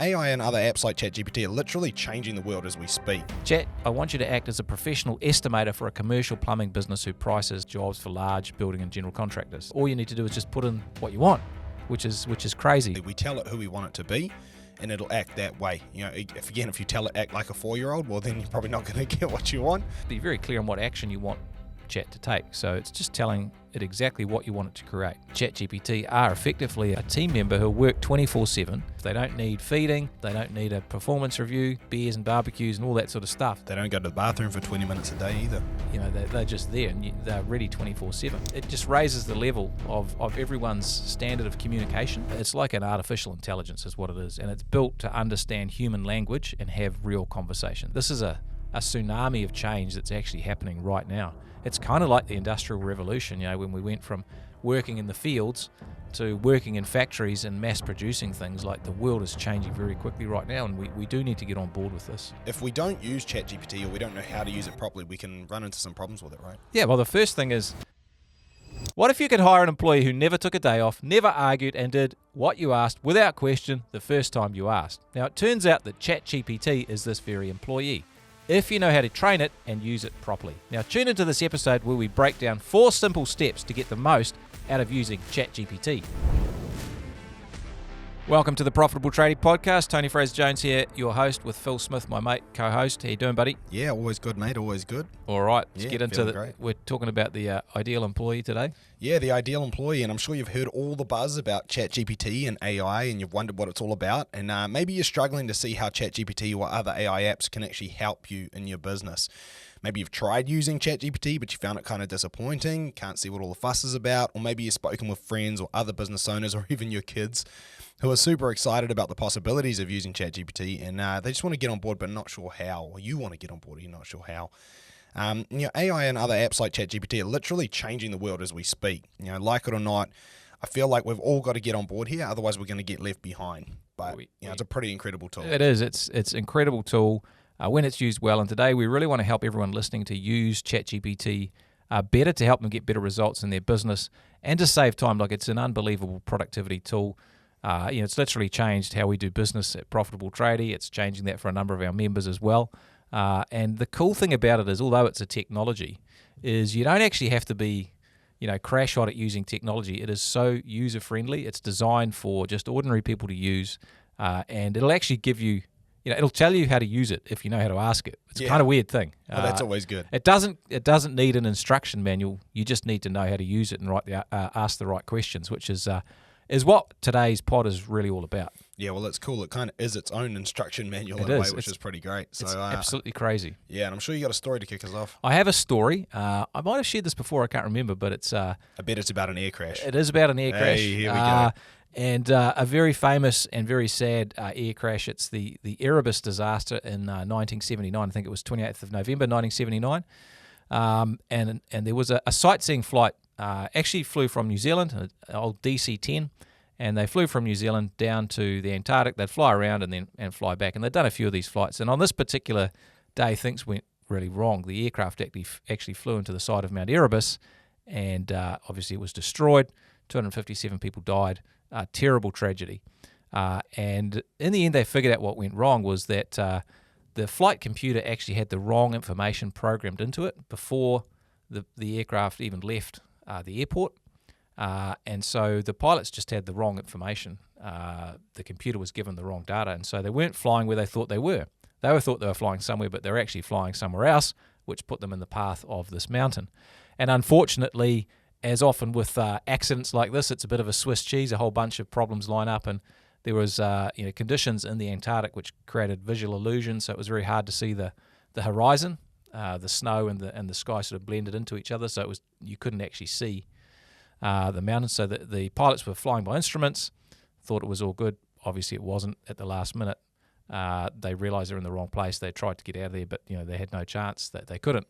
AI and other apps like ChatGPT are literally changing the world as we speak. Chat, I want you to act as a professional estimator for a commercial plumbing business who prices jobs for large building and general contractors. All you need to do is just put in what you want, which is crazy. We tell it who we want it to be, and it'll act that way. You know, if you tell it act like a 4-year-old, well, then you're probably not going to get what you want. Be very clear on what action you want Chat to take. So it's just telling it exactly what you want it to create. ChatGPT are effectively a team member who work 24/7. They don't need feeding, they don't need a performance review, beers and barbecues and all that sort of stuff. They don't go to the bathroom for 20 minutes a day either. You know, they're just there and they're ready 24/7. It just raises the level of everyone's standard of communication. It's like an artificial intelligence is what it is, and it's built to understand human language and have real conversation. This is a tsunami of change that's actually happening right now. It's kind of like the Industrial Revolution, you know, when we went from working in the fields to working in factories and mass producing things. Like, the world is changing very quickly right now, and we do need to get on board with this. If we don't use ChatGPT or we don't know how to use it properly, we can run into some problems with it, right? Yeah, well, the first thing is, what if you could hire an employee who never took a day off, never argued, and did what you asked without question the first time you asked? Now, it turns out that ChatGPT is this very employee, if you know how to train it and use it properly. Now, tune into this episode where we break down 4 simple steps to get the most out of using ChatGPT. Welcome to the Profitable Tradie podcast. Tony Fraser-Jones here, your host, with Phil Smith, my mate, co-host. How you doing, buddy? Yeah, always good, mate. Always good. All right, let's get into great. We're talking about the ideal employee today. Yeah, the ideal employee, and I'm sure you've heard all the buzz about ChatGPT and AI, and you've wondered what it's all about, and maybe you're struggling to see how ChatGPT or other AI apps can actually help you in your business. Maybe you've tried using ChatGPT, but you found it kind of disappointing, can't see what all the fuss is about, or maybe you've spoken with friends or other business owners or even your kids who are super excited about the possibilities of using ChatGPT, and they just want to get on board but not sure how, or you want to get on board and you're not sure how. AI and other apps like ChatGPT are literally changing the world as we speak. You know, like it or not, I feel like we've all got to get on board here, otherwise we're going to get left behind. But it's a pretty incredible tool. It is. It's an incredible tool when it's used well. And today we really want to help everyone listening to use ChatGPT better, to help them get better results in their business and to save time. Like, it's an unbelievable productivity tool. It's literally changed how we do business at Profitable Tradie. It's changing that for a number of our members as well. And the cool thing about it is, although it's a technology, is you don't actually have to be, crash hot at using technology. It is so user friendly. It's designed for just ordinary people to use, and it'll actually give you, it'll tell you how to use it if you know how to ask it. It's kind of a weird thing. Well, that's always good. It doesn't need an instruction manual. You just need to know how to use it and ask the right questions, which is what today's pod is really all about. Yeah, well, it's cool. It kind of is its own instruction manual in a way, which is pretty great. So it's absolutely crazy. Yeah, and I'm sure you got a story to kick us off. I have a story. I might have shared this before. I can't remember, but it's... I bet it's about an air crash. It is about an air crash. Hey, here we go. And a very famous and very sad air crash. It's the Erebus disaster in 1979. I think it was 28th of November 1979. And there was a sightseeing flight. Actually flew from New Zealand, an old DC-10. And they flew from New Zealand down to the Antarctic. They'd fly around and fly back. And they'd done a few of these flights. And on this particular day, things went really wrong. The aircraft actually flew into the side of Mount Erebus, and obviously it was destroyed. 257 people died. Terrible tragedy. And in the end, they figured out what went wrong was that the flight computer actually had the wrong information programmed into it before the aircraft even left the airport. And so the pilots just had the wrong information. The computer was given the wrong data, and so they weren't flying where they thought they were. They thought they were flying somewhere, but they were actually flying somewhere else, which put them in the path of this mountain. And unfortunately, as often with accidents like this, it's a bit of a Swiss cheese. A whole bunch of problems line up, and there was conditions in the Antarctic which created visual illusion, so it was very hard to see the horizon. The snow and the sky sort of blended into each other, so you couldn't actually see the mountain. So the pilots were flying by instruments, thought it was all good. Obviously it wasn't. At the last minute, they realized they're in the wrong place. They tried to get out of there, but they had no chance. That they couldn't.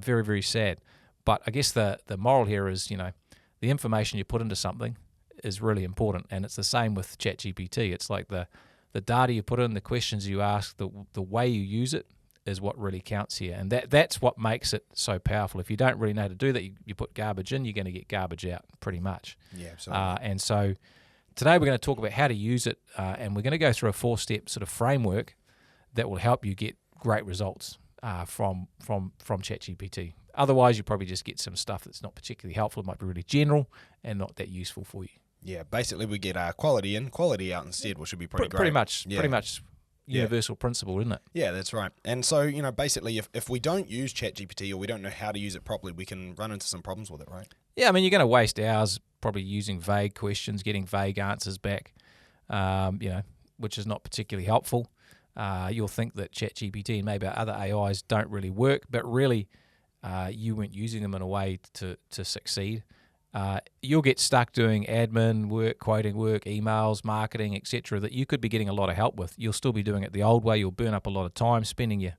Very, very sad. But I guess the moral here is, the information you put into something is really important, and it's the same with ChatGPT. It's like the data you put in, the questions you ask, the way you use it is what really counts here, and that's what makes it so powerful. If you don't really know how to do that, you put garbage in, you're going to get garbage out, pretty much. Yeah, absolutely. And so today we're going to talk about how to use it, and we're going to go through a 4-step sort of framework that will help you get great results from ChatGPT. Otherwise, you probably just get some stuff that's not particularly helpful. It might be really general and not that useful for you. Yeah, basically we get quality in, quality out instead, which would be pretty great. Pretty much universal principle, isn't it? Yeah, that's right. And so, basically if we don't use ChatGPT or we don't know how to use it properly, we can run into some problems with it, right? Yeah, I mean, you're going to waste hours probably using vague questions, getting vague answers back, which is not particularly helpful. You'll think that ChatGPT and maybe other AIs don't really work, but really you weren't using them in a way to succeed. You'll get stuck doing admin work, quoting work, emails, marketing, etc. that you could be getting a lot of help with. You'll still be doing it the old way. You'll burn up a lot of time spending your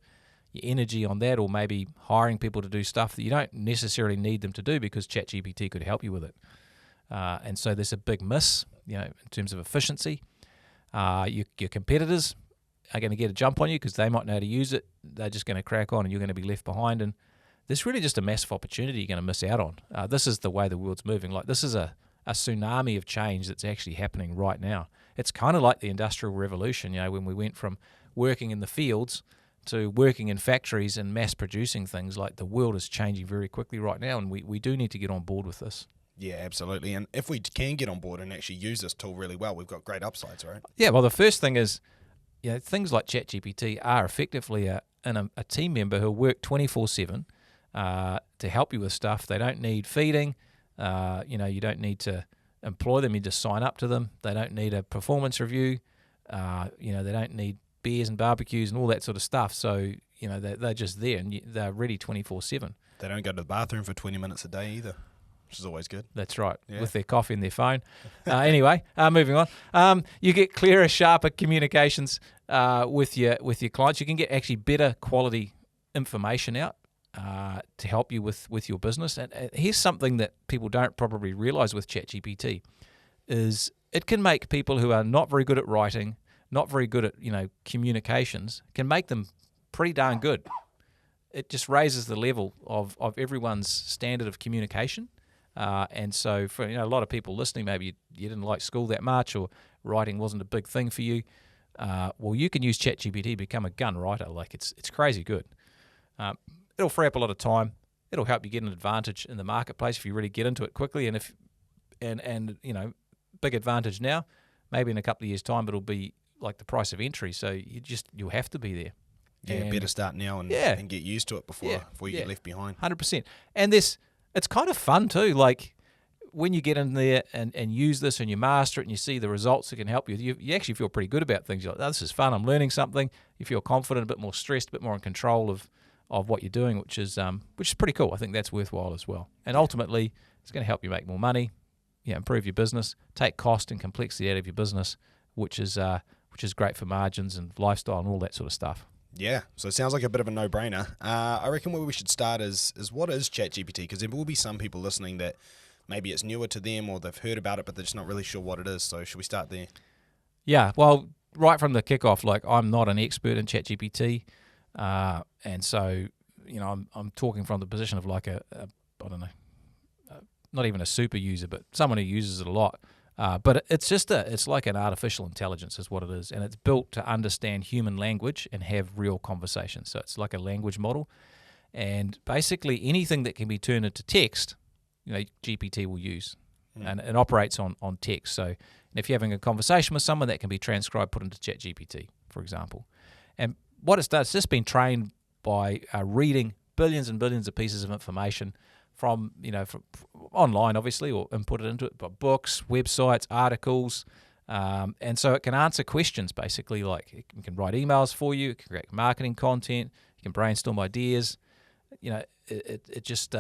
energy on that, or maybe hiring people to do stuff that you don't necessarily need them to do because ChatGPT could help you with it. And so there's a big miss, in terms of efficiency. Your competitors are going to get a jump on you because they might know how to use it. They're just going to crack on and you're going to be left behind. And there's really just a massive opportunity you're going to miss out on. This is the way the world's moving. Like, this is a tsunami of change that's actually happening right now. It's kind of like the Industrial Revolution, when we went from working in the fields to working in factories and mass producing things. Like, the world is changing very quickly right now, and we do need to get on board with this. Yeah, absolutely. And if we can get on board and actually use this tool really well, we've got great upsides, right? Yeah, well, the first thing is, things like ChatGPT are effectively a team member who'll work 24/7 to help you with stuff. They don't need feeding. You don't need to employ them. You just sign up to them. They don't need a performance review. They don't need beers and barbecues and all that sort of stuff. So, they're just there and they're ready 24/7. They don't go to the bathroom for 20 minutes a day either, which is always good. That's right, with their coffee and their phone. Anyway, moving on. You get clearer, sharper communications with your clients. You can get actually better quality information out to help you with your business. And here's something that people don't probably realize with ChatGPT is it can make people who are not very good at writing, not very good at communications, can make them pretty darn good. It just raises the level of everyone's standard of communication. And so for a lot of people listening, maybe you didn't like school that much, or writing wasn't a big thing for you. Well, you can use ChatGPT to become a gun writer. Like, it's crazy good. It'll free up a lot of time. It'll help you get an advantage in the marketplace if you really get into it quickly. And big advantage now. Maybe in a couple of years' time, it'll be like the price of entry. So you'll have to be there. Yeah, better start now and get used to it before you get left behind. 100%. And it's kind of fun too. Like, when you get in there and use this and you master it and you see the results it can help you, you actually feel pretty good about things. You're like, oh, this is fun. I'm learning something. You feel confident, a bit more stressed, a bit more in control of what you're doing, which is pretty cool. I think that's worthwhile as well. And ultimately, it's going to help you make more money, improve your business, take cost and complexity out of your business, which is great for margins and lifestyle and all that sort of stuff. Yeah, so it sounds like a bit of a no-brainer. I reckon where we should start is what is ChatGPT? Because there will be some people listening that maybe it's newer to them or they've heard about it, but they're just not really sure what it is. So should we start there? Yeah, well, right from the kickoff, like, I'm not an expert in ChatGPT, and so I'm talking from the position of like I don't know, not even a super user, but someone who uses it a lot. But it's like an artificial intelligence is what it is, and it's built to understand human language and have real conversations. So it's like a language model, and basically anything that can be turned into text, GPT will use, and it operates on text. So if you're having a conversation with someone, that can be transcribed, put into ChatGPT, for example. And what it's done, it's just been trained by reading billions and billions of pieces of information from online, obviously, or input it into it by books, websites, articles, and so it can answer questions, basically. Like, it can write emails for you, it can create marketing content, you can brainstorm ideas. It just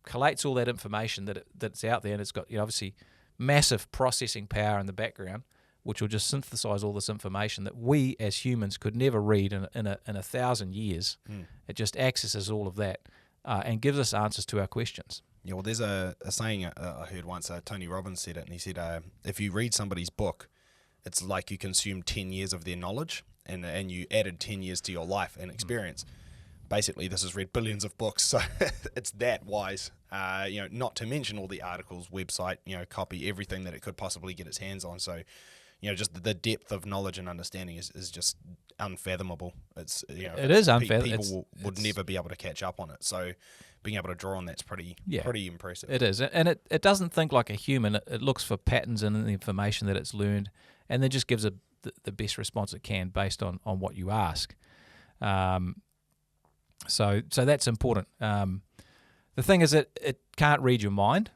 collates all that information that's out there, and it's got obviously massive processing power in the background, which will just synthesize all this information that we as humans could never read in 1,000 years. It just accesses all of that. And gives us answers to our questions. Yeah, well, there's a saying I heard once, Tony Robbins said it, and he said, if you read somebody's book, it's like you consumed 10 years of their knowledge, and you added 10 years to your life and experience. Basically, this has read billions of books, so it's that wise. not to mention all the articles, website, copy, everything that it could possibly get its hands on. So, just the depth of knowledge and understanding is just unfathomable. It's it is unfathomable. People would never be able to catch up on it. So, being able to draw on that's pretty impressive. It is, and it doesn't think like a human. It looks for patterns in the information that it's learned, and then just gives the best response it can based on what you ask. So that's important. The thing is, it can't read your mind.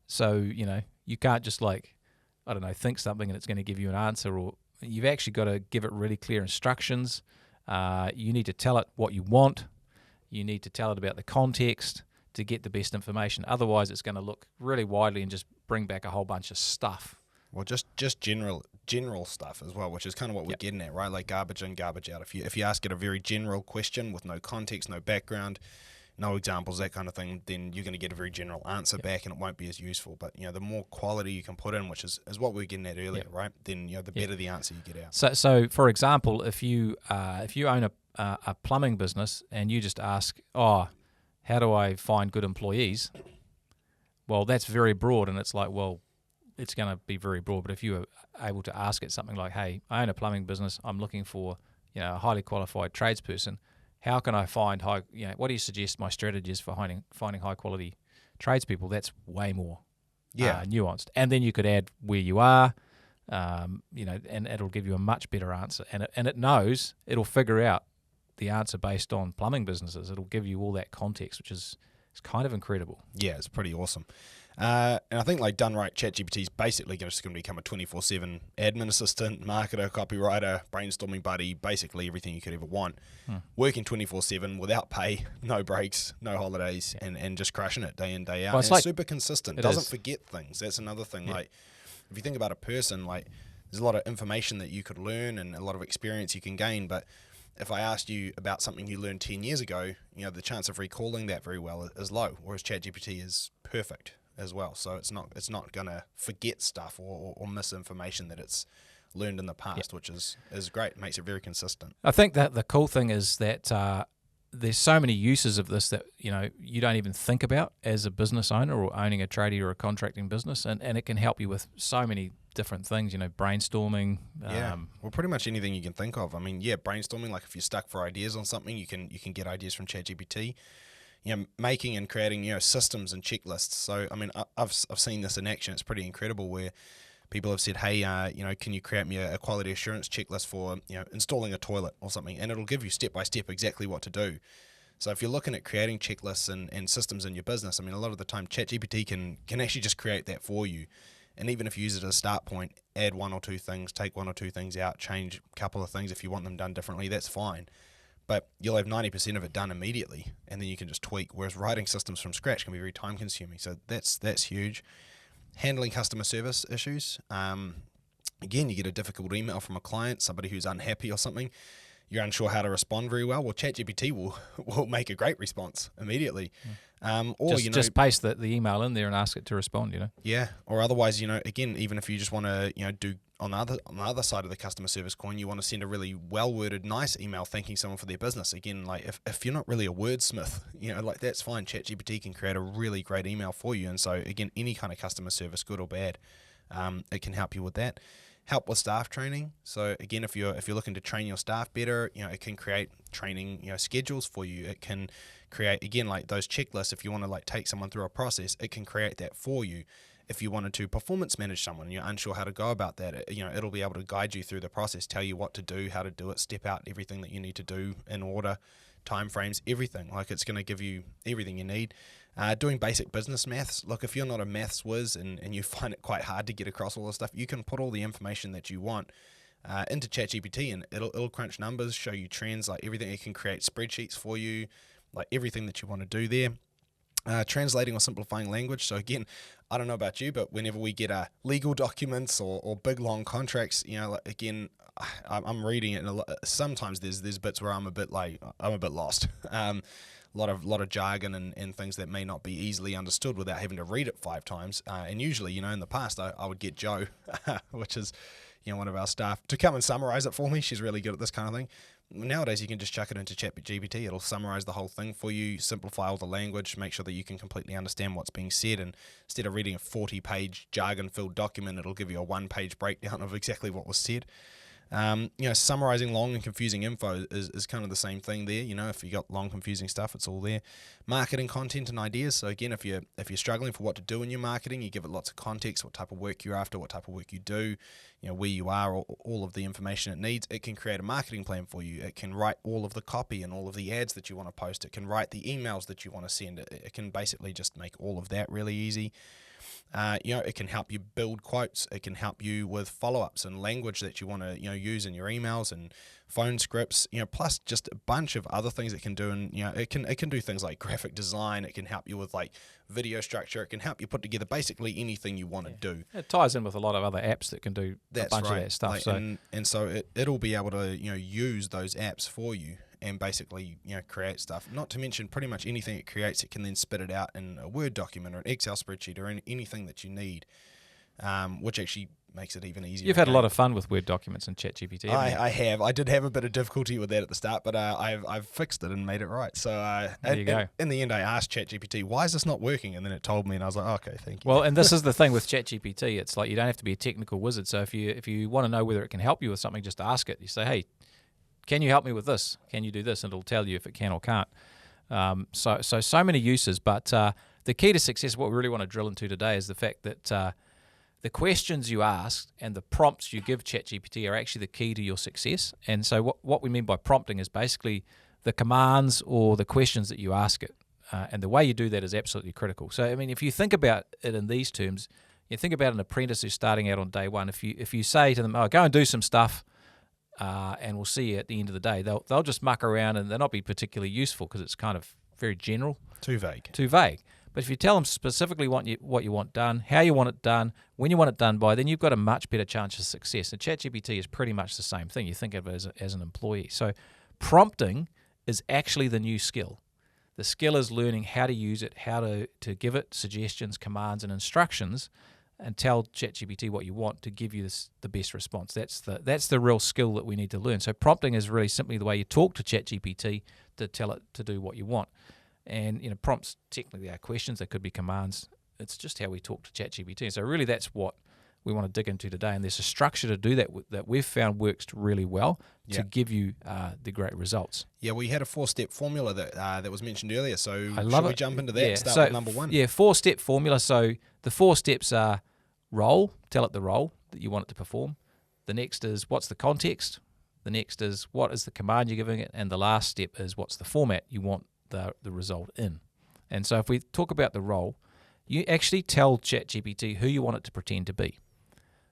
So you can't just think something and it's going to give you an answer, or you've actually got to give it really clear instructions. You need to tell it what you want. You need to tell it about the context to get the best information. Otherwise, it's going to look really widely and just bring back a whole bunch of stuff. Well, just general stuff as well, which is kind of what we're getting at, right? Like garbage in, garbage out. If you ask it a very general question with no context, no background, no examples, that kind of thing, then you're going to get a very general answer back, and it won't be as useful. But the more quality you can put in, which is what we were getting at earlier, right? Then the better the answer you get out. So for example, if you own a plumbing business and you just ask, how do I find good employees? Well, that's very broad, and it's like, well, it's going to be very broad. But if you are able to ask it something like, hey, I own a plumbing business, I'm looking for a highly qualified tradesperson. How can I find what do you suggest my strategy is for finding high quality tradespeople? That's way more nuanced. And then you could add where you are, and it'll give you a much better answer. And it knows, it'll figure out the answer based on plumbing businesses. It'll give you all that context, which is kind of incredible. Yeah, it's pretty awesome. And I think done right, ChatGPT is basically just going to become a 24/7 admin assistant, marketer, copywriter, brainstorming buddy, basically everything you could ever want. Working 24/7 without pay, no breaks, no holidays, and just crushing it day in, day out. Well, it's super consistent. It doesn't is. forget things. That's another thing. If you think about a person, there's a lot of information that you could learn and a lot of experience you can gain, but if I asked you about something you learned 10 years ago, the chance of recalling that very well is low, whereas ChatGPT is perfect as well. So it's not going to forget stuff or miss information that it's learned in the past, which is great. It makes it very consistent. I think that the cool thing is that there's so many uses of this that you don't even think about as a business owner or owning a tradie or a contracting business, and it can help you with so many different things, brainstorming. Well, pretty much anything you can think of. I mean, brainstorming, if you're stuck for ideas on something, you can get ideas from ChatGPT. Making and creating systems and checklists. So I mean, I've seen this in action. It's pretty incredible where people have said, hey, can you create me a quality assurance checklist for installing a toilet or something, and it'll give you step by step exactly what to do. So if you're looking at creating checklists and systems in your business, I mean, a lot of the time ChatGPT can actually just create that for you. And even if you use it as a start point, add one or two things, take one or two things out, change a couple of things if you want them done differently, that's fine. But you'll have 90% of it done immediately, and then you can just tweak. Whereas writing systems from scratch can be very time consuming. So that's huge. Handling customer service issues. Again, you get a difficult email from a client, somebody who's unhappy or something. You're unsure how to respond very well. Well, ChatGPT will make a great response immediately. Or just paste the email in there and ask it to respond. Yeah. Or otherwise, again, even if you just want to do on the other side of the customer service coin, you want to send a really well worded, nice email thanking someone for their business. Again, if you're not really a wordsmith, that's fine. ChatGPT can create a really great email for you. And so again, any kind of customer service, good or bad, it can help you with that. Help with staff training. So again, if you're looking to train your staff better, it can create training schedules for you. It can create, again, those checklists. If you want to take someone through a process, it can create that for you. If you wanted to performance manage someone, you're unsure how to go about that, it'll be able to guide you through the process, tell you what to do, how to do it, step out everything that you need to do in order, timeframes, everything. It's going to give you everything you need. Doing basic business maths. Look, if you're not a maths whiz and you find it quite hard to get across all this stuff, you can put all the information that you want into ChatGPT, and it'll crunch numbers, show you trends, everything. It can create spreadsheets for you, everything that you want to do there. Translating or simplifying language. So again, I don't know about you, but whenever we get legal documents or big long contracts, again, I'm reading it, and sometimes there's bits where I'm a bit lost. A lot of jargon and things that may not be easily understood without having to read it 5 times. And usually, in the past, I would get Jo, which is one of our staff, to come and summarize it for me. She's really good at this kind of thing. nowadays you can just chuck it into ChatGPT. It'll summarize the whole thing for you, simplify all the language, make sure that you can completely understand what's being said, and instead of reading a 40-page jargon-filled document, it'll give you a 1-page breakdown of exactly what was said. Summarizing long and confusing info is kind of the same thing there. If you got long confusing stuff, it's all there. Marketing content and ideas. So again, if you're struggling for what to do in your marketing, you give it lots of context, what type of work you're after, what type of work you do, where you are, all of the information it needs. It can create a marketing plan for you. It can write all of the copy and all of the ads that you want to post. It can write the emails that you want to send. It can basically just make all of that really easy. It can help you build quotes. It can help you with follow-ups and language that you want to use in your emails and phone scripts. Plus just a bunch of other things it can do. And it can do things like graphic design. It can help you with like video structure. It can help you put together basically anything you want to do. It ties in with a lot of other apps that can do a bunch of that stuff. So it'll be able to use those apps for you and basically create stuff. Not to mention pretty much anything it creates, it can then spit it out in a Word document or an Excel spreadsheet or anything that you need, which actually makes it even easier. You've had a lot of fun with Word documents and ChatGPT. I have. I did have a bit of difficulty with that at the start, but I've fixed it and made it right. So there you go. In the end, I asked ChatGPT, why is this not working? And then it told me, and I was like, oh, okay, thank you. Well, and this is the thing with ChatGPT. It's like you don't have to be a technical wizard. So if you want to know whether it can help you with something, just ask it. You say, hey, can you help me with this? Can you do this? And it'll tell you if it can or can't. So many uses. But the key to success, what we really want to drill into today, is the fact that the questions you ask and the prompts you give ChatGPT are actually the key to your success. And so what we mean by prompting is basically the commands or the questions that you ask it. And the way you do that is absolutely critical. So, I mean, if you think about it in these terms, you think about an apprentice who's starting out on day one. If you say to them, oh, go and do some stuff, and we'll see you at the end of the day, they'll just muck around and they'll not be particularly useful because it's kind of very general. Too vague. But if you tell them specifically what you want done, how you want it done, when you want it done by, then you've got a much better chance of success. And ChatGPT is pretty much the same thing. You think of it as an employee. So prompting is actually the new skill. The skill is learning how to use it, how to give it suggestions, commands, and instructions, and tell ChatGPT what you want to give you the best response. That's the real skill that we need to learn. So prompting is really simply the way you talk to ChatGPT to tell it to do what you want. And prompts technically are questions. They could be commands. It's just how we talk to ChatGPT. So really, that's what we want to dig into today. And there's a structure to do that we've found works really well to give you the great results. Yeah, we had a 4-step formula that was mentioned earlier. So should we jump into that and start with number one? 4-step formula. So the 4 steps are role. Tell it the role that you want it to perform. The next is what's the context. The next is what is the command you're giving it. And the last step is what's the format you want the result in. And so if we talk about the role, you actually tell ChatGPT who you want it to pretend to be.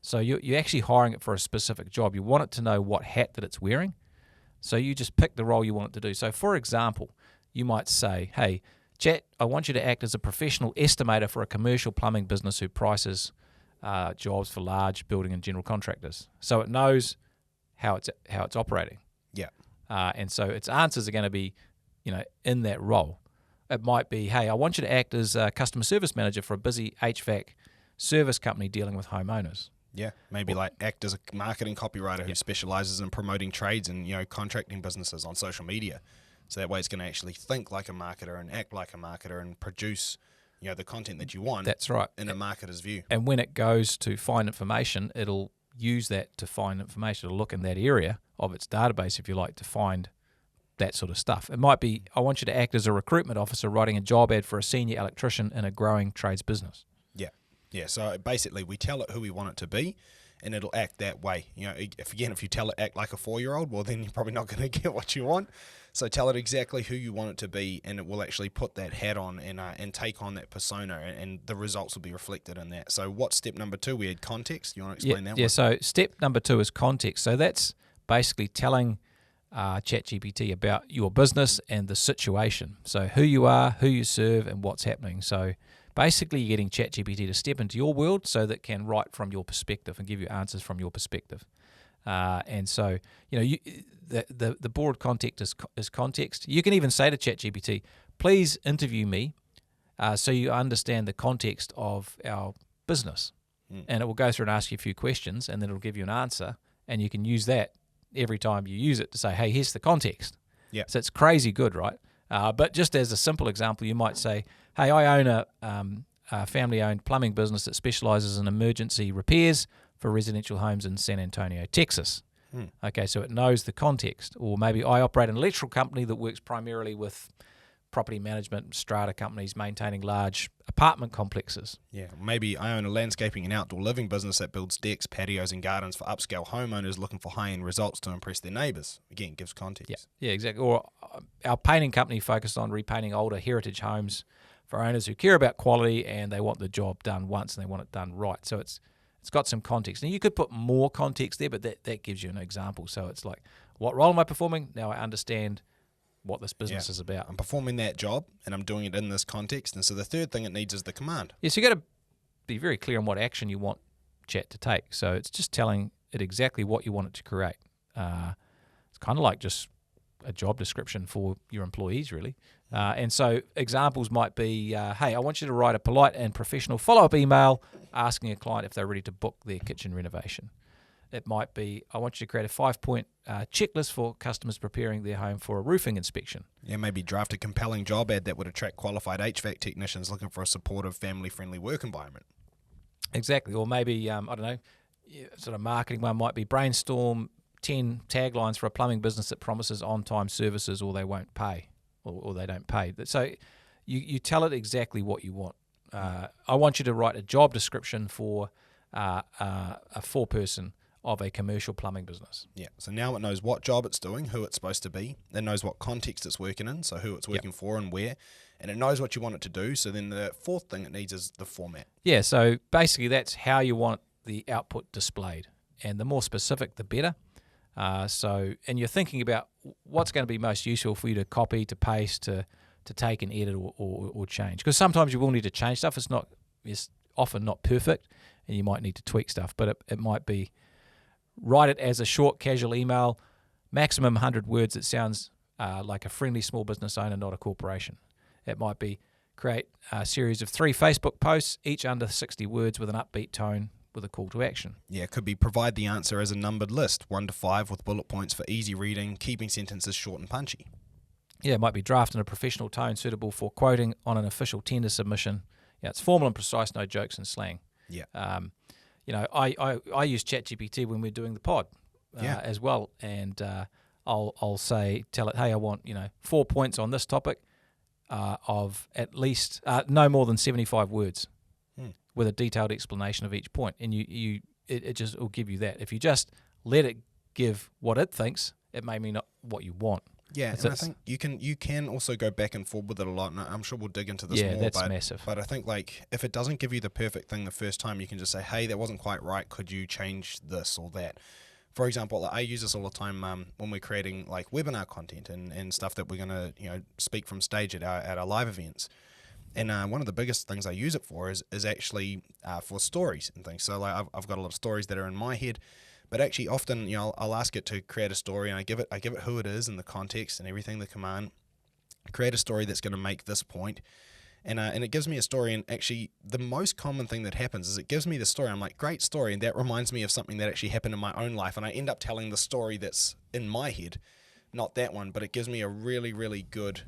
So you're actually hiring it for a specific job. You want it to know what hat that it's wearing. So you just pick the role you want it to do. So for example, you might say, hey, Chat, I want you to act as a professional estimator for a commercial plumbing business who prices jobs for large building and general contractors. So it knows how it's operating. Yeah. And so its answers are going to be in that role. It might be, hey, I want you to act as a customer service manager for a busy HVAC service company dealing with homeowners. Yeah, maybe act as a marketing copywriter who specializes in promoting trades and contracting businesses on social media. So that way it's going to actually think like a marketer and act like a marketer and produce the content that you want. That's right. In a marketer's view. And when it goes to find information, it'll use that to find information. It'll look in that area of its database, if you like, to find that sort of stuff. It might be, I want you to act as a recruitment officer writing a job ad for a senior electrician in a growing trades business. Yeah, so basically we tell it who we want it to be and it'll act that way. If you tell it act like a 4-year-old, well then you're probably not going to get what you want. So tell it exactly who you want it to be and it will actually put that hat on and take on that persona and the results will be reflected in that. So what's step number 2? We had context. You want to explain that one? Yeah, so step number 2 is context. So that's basically telling ChatGPT about your business and the situation. So who you are, who you serve, and what's happening. So basically you're getting ChatGPT to step into your world so that it can write from your perspective and give you answers from your perspective. And so, the broad context is context. You can even say to ChatGPT, please interview me so you understand the context of our business. And it will go through and ask you a few questions and then it'll give you an answer and you can use that every time you use it to say, hey, here's the context. Yeah. So it's crazy good, right? But just as a simple example, you might say, hey, I own a family-owned plumbing business that specializes in emergency repairs for residential homes in San Antonio, Texas. Okay, so it knows the context. Or maybe I operate an electrical company that works primarily with property management, strata companies maintaining large apartment complexes. Yeah, maybe I own a landscaping and outdoor living business that builds decks, patios, and gardens for upscale homeowners looking for high-end results to impress their neighbours. Again, gives context. Yeah, exactly. Or our painting company focused on repainting older heritage homes for owners who care about quality and they want the job done once and they want it done right. So it's got some context. And you could put more context there, but that gives you an example. So it's like, what role am I performing? Now I understand what this business is about. I'm performing that job and I'm doing it in this context. And so the third thing it needs is the command. Yeah, so you got to be very clear on what action you want Chat to take. So it's just telling it exactly what you want it to create. It's kind of like just a job description for your employees, really. And so examples might be, hey, I want you to write a polite and professional follow-up email asking a client if they're ready to book their kitchen renovation. It might be, I want you to create a 5-point checklist for customers preparing their home for a roofing inspection. Yeah, maybe draft a compelling job ad that would attract qualified HVAC technicians looking for a supportive, family-friendly work environment. Exactly. Or maybe, I don't know, sort of marketing one might be brainstorm 10 taglines for a plumbing business that promises on-time services or they won't pay or they don't pay. So you tell it exactly what you want. I want you to write a job description for a 4-person of a commercial plumbing business. Yeah, so now it knows what job it's doing, who it's supposed to be, it knows what context it's working in, so who it's working for and where, and it knows what you want it to do, so then the fourth thing it needs is the format. Yeah, so basically that's how you want the output displayed, and the more specific, the better. And you're thinking about what's going to be most useful for you to copy, to paste, to take and edit or change, because sometimes you will need to change stuff. It's often not perfect, and you might need to tweak stuff, but it might be write it as a short, casual email, maximum 100 words that sounds like a friendly small business owner, not a corporation. It might be create a series of 3 Facebook posts, each under 60 words with an upbeat tone with a call to action. Yeah, it could be provide the answer as a numbered list, 1 to 5 with bullet points for easy reading, keeping sentences short and punchy. Yeah, it might be draft in a professional tone suitable for quoting on an official tender submission. Yeah, it's formal and precise, no jokes and slang. Yeah. I use ChatGPT when we're doing the pod as well, and I'll tell it, hey, I want 4 points on this topic of at least no more than 75 words with a detailed explanation of each point, and it just will give you that. If you just let it give what it thinks, it may mean not what you want. Yeah, and I think you can also go back and forth with it a lot, and I'm sure we'll dig into this more. Yeah, that's massive. But I think if it doesn't give you the perfect thing the first time, you can just say, hey, that wasn't quite right, could you change this or that? For example, I use this all the time when we're creating webinar content and stuff that we're going to speak from stage at our live events. And one of the biggest things I use it for is actually for stories and things. So I've got a lot of stories that are in my head. But actually, often, I'll ask it to create a story, and I give it who it is and the context and everything, the command. Create a story that's going to make this point, and it gives me a story. And actually, the most common thing that happens is it gives me the story. I'm like, great story, and that reminds me of something that actually happened in my own life, and I end up telling the story that's in my head, not that one. But it gives me a really, really good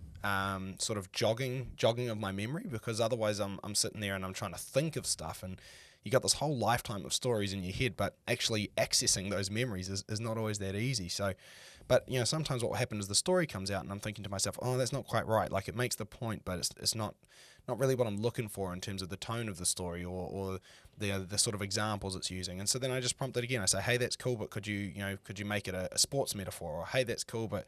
sort of jogging of my memory, because otherwise I'm sitting there and I'm trying to think of stuff and. You got this whole lifetime of stories in your head, but actually accessing those memories is not always that easy. So, but sometimes what will happen is the story comes out, and I'm thinking to myself, oh, that's not quite right. Like, it makes the point, but it's not really what I'm looking for in terms of the tone of the story or the sort of examples it's using. And so then I just prompt it again. I say, hey, that's cool, but could you make it a sports metaphor? Or hey, that's cool, but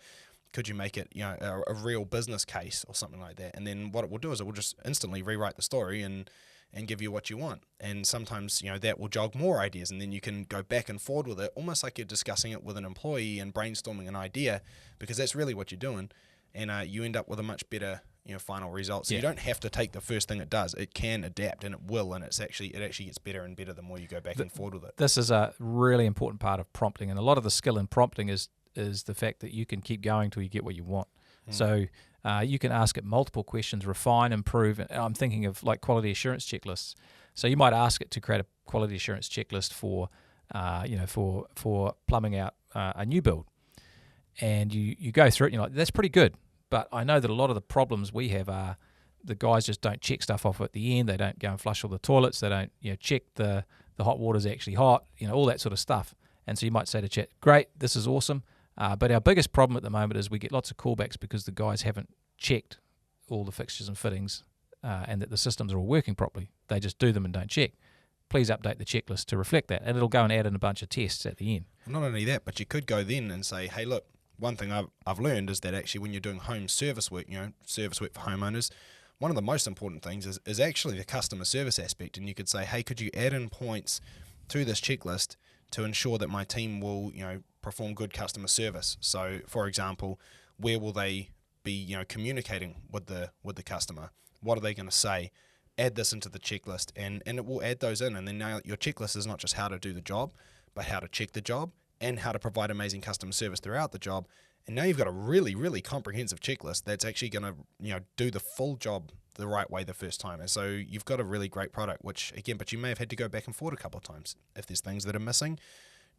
could you make it a real business case or something like that? And then what it will do is it will just instantly rewrite the story and give you what you want. And sometimes, that will jog more ideas, and then you can go back and forward with it, almost like you're discussing it with an employee and brainstorming an idea, because that's really what you're doing. And you end up with a much better, final result. So you don't have to take the first thing it does. It can adapt, and it will, and it actually gets better and better the more you go back and forward with it. This is a really important part of prompting, and a lot of the skill in prompting is the fact that you can keep going till you get what you want. So you can ask it multiple questions, refine, improve. And I'm thinking of quality assurance checklists. So you might ask it to create a quality assurance checklist for, for plumbing out a new build, and you go through it and you're like, that's pretty good. But I know that a lot of the problems we have are the guys just don't check stuff off at the end. They don't go and flush all the toilets. They don't check the hot water's actually hot, all that sort of stuff. And so you might say to Chat, great, this is awesome. But our biggest problem at the moment is we get lots of callbacks because the guys haven't checked all the fixtures and fittings and that the systems are all working properly. They just do them and don't check. Please update the checklist to reflect that. And it'll go and add in a bunch of tests at the end. Not only that, but you could go then and say, hey, look, one thing I've learned is that actually when you're doing home service work, service work for homeowners, one of the most important things is actually the customer service aspect. And you could say, hey, could you add in points to this checklist to ensure that my team will, perform good customer service? So, for example, where will they be, communicating with the customer? What are they going to say? Add this into the checklist, and it will add those in. And then now your checklist is not just how to do the job, but how to check the job and how to provide amazing customer service throughout the job. And now you've got a really, really comprehensive checklist that's actually going to, do the full job the right way the first time. And so you've got a really great product, which again, but you may have had to go back and forth a couple of times. If there's things that are missing,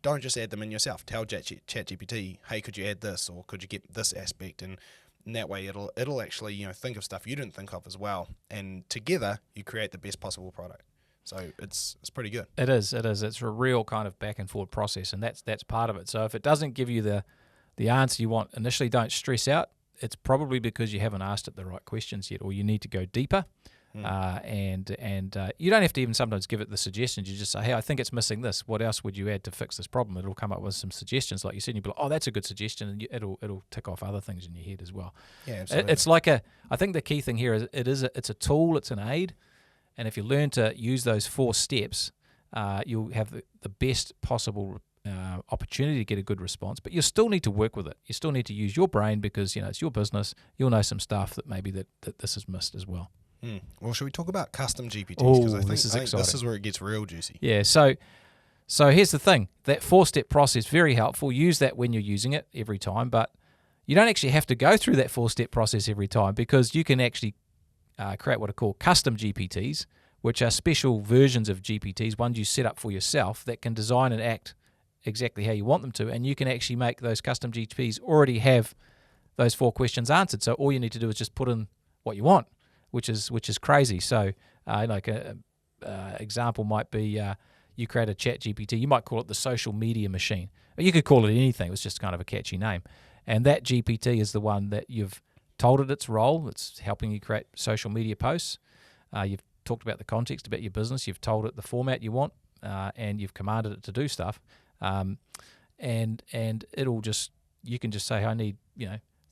don't just add them in yourself. Tell ChatGPT, hey, could you add this, or could you get this aspect? And that way it'll actually, think of stuff you didn't think of as well. And together you create the best possible product. So it's pretty good. It is. It's a real kind of back and forth process, and that's part of it. So if it doesn't give you the answer you want initially, don't stress out. It's probably because you haven't asked it the right questions yet, or you need to go deeper. And you don't have to even sometimes give it the suggestions. You just say, hey, I think it's missing this. What else would you add to fix this problem? It'll come up with some suggestions, like you said, and you'll be like, oh, that's a good suggestion, and it'll tick off other things in your head as well. Yeah, absolutely. It's like I think the key thing here is it's a tool, it's an aid, and if you learn to use those 4 steps, you'll have the best possible opportunity to get a good response. But you still need to work with it. You still need to use your brain because it's your business. You'll know some stuff that maybe that this is missed as well. Well, should we talk about custom GPTs? Because I think exciting. this is where it gets real juicy. Yeah, so here's the thing. That 4-step process, very helpful. Use that when you're using it every time, but you don't actually have to go through that 4-step process every time, because you can actually create what are called custom GPTs, which are special versions of GPTs, ones you set up for yourself that can design and act exactly how you want them to, and you can actually make those custom GPTs already have those 4 questions answered. So all you need to do is just put in what you want, which is crazy. So like a example might be you create a ChatGPT. You might call it the social media machine. Or you could call it anything. It was just kind of a catchy name. And that GPT is the one that you've told it its role. It's helping you create social media posts. You've talked about the context about your business. You've told it the format you want, and you've commanded it to do stuff. And it'll just, you can just say, I need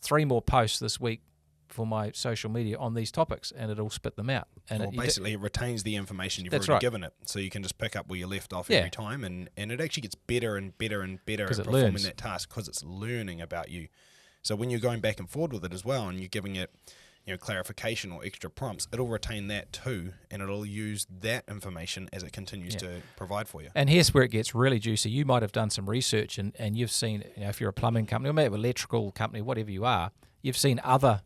3 more posts this week for my social media on these topics, and it'll spit them out. And basically it retains the information you've That's already right. given it, so you can just pick up where you left off Yeah. every time, and it actually gets better and better and better at Because it performing learns. that task, because it's learning about you. So when you're going back and forward with it as well, and you're giving it clarification or extra prompts, it'll retain that too, and it'll use that information as it continues to provide for you. And here's where it gets really juicy. You might have done some research, and you've seen, if you're a plumbing company or maybe an electrical company, whatever you are, you've seen other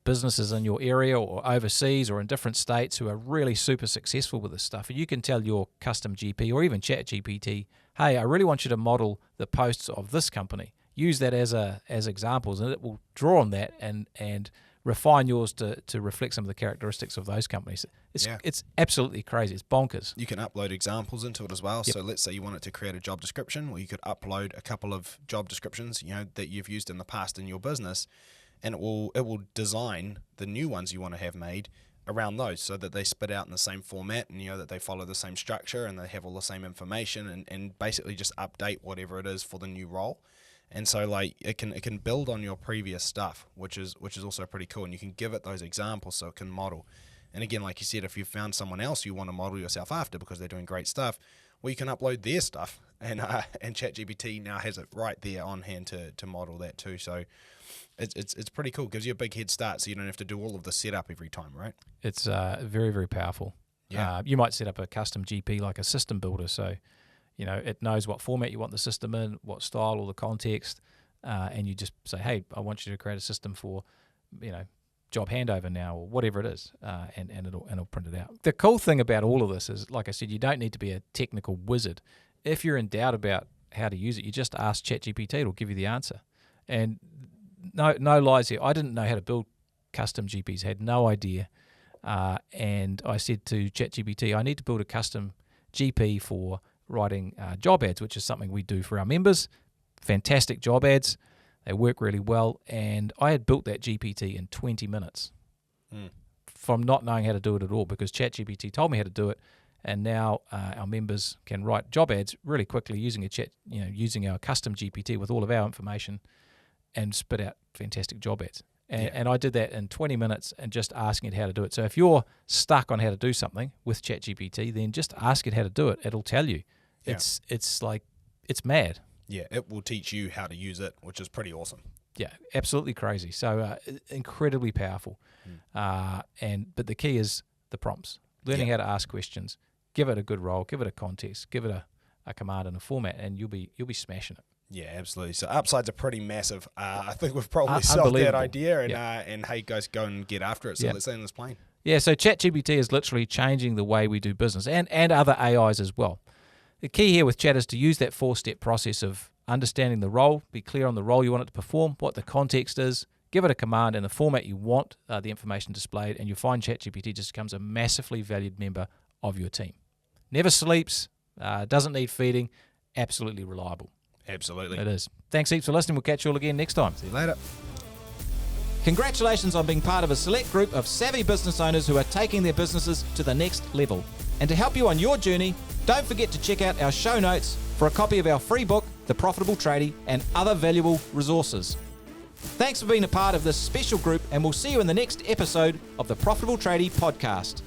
businesses in your area or overseas or in different states who are really super successful with this stuff. And you can tell your custom GP or even ChatGPT, hey, I really want you to model the posts of this company. Use that as examples, and it will draw on that and refine yours to reflect some of the characteristics of those companies. It's absolutely crazy. It's bonkers. You can upload examples into it as well. Yep. So let's say you want it to create a job description, or you could upload a couple of job descriptions, that you've used in the past in your business, and it will design the new ones you want to have made around those, so that they spit out in the same format, and that they follow the same structure and they have all the same information, and basically just update whatever it is for the new role. And so like it can build on your previous stuff, which is also pretty cool, and you can give it those examples so it can model. And again, like you said, if you've found someone else you want to model yourself after because they're doing great stuff, well, you can upload their stuff, and ChatGPT now has it right there on hand to model that too. So it's pretty cool. Gives you a big head start, so you don't have to do all of the setup every time, right? It's very, very powerful. Yeah. You might set up a custom GP like a system builder, so it knows what format you want the system in, what style or the context, and you just say, hey, I want you to create a system for, job handover now, or whatever it is, and it'll print it out. The cool thing about all of this is, like I said, you don't need to be a technical wizard. If you're in doubt about how to use it, you just ask ChatGPT, it'll give you the answer. And no lies here. I didn't know how to build custom GPs, had no idea. And I said to ChatGPT, I need to build a custom GP for writing job ads, which is something we do for our members. Fantastic job ads. They work really well. And I had built that GPT in 20 minutes from not knowing how to do it at all, because ChatGPT told me how to do it. And now our members can write job ads really quickly using using our custom GPT with all of our information and spit out fantastic job ads. And I did that in 20 minutes and just asking it how to do it. So if you're stuck on how to do something with ChatGPT, then just ask it how to do it. It'll tell you. Yeah. It's mad. Yeah, it will teach you how to use it, which is pretty awesome. Yeah, absolutely crazy. So incredibly powerful. But the key is the prompts. Learning how to ask questions. Give it a good role. Give it a context. Give it a command and a format, and you'll be smashing it. Yeah, absolutely. So upsides are pretty massive. I think we've probably sold that idea, and hey, guys, go and get after it. So let's land this plane. Yeah, so ChatGPT is literally changing the way we do business, and other AIs as well. The key here with Chat is to use that 4-step process of understanding the role, be clear on the role you want it to perform, what the context is, give it a command in the format you want the information displayed, and you'll find ChatGPT just becomes a massively valued member of your team. Never sleeps, doesn't need feeding, absolutely reliable. Absolutely. It is. Thanks heaps for listening. We'll catch you all again next time. See you later. Congratulations on being part of a select group of savvy business owners who are taking their businesses to the next level. And to help you on your journey, don't forget to check out our show notes for a copy of our free book, The Profitable Tradie, and other valuable resources. Thanks for being a part of this special group, and we'll see you in the next episode of the Profitable Tradie podcast.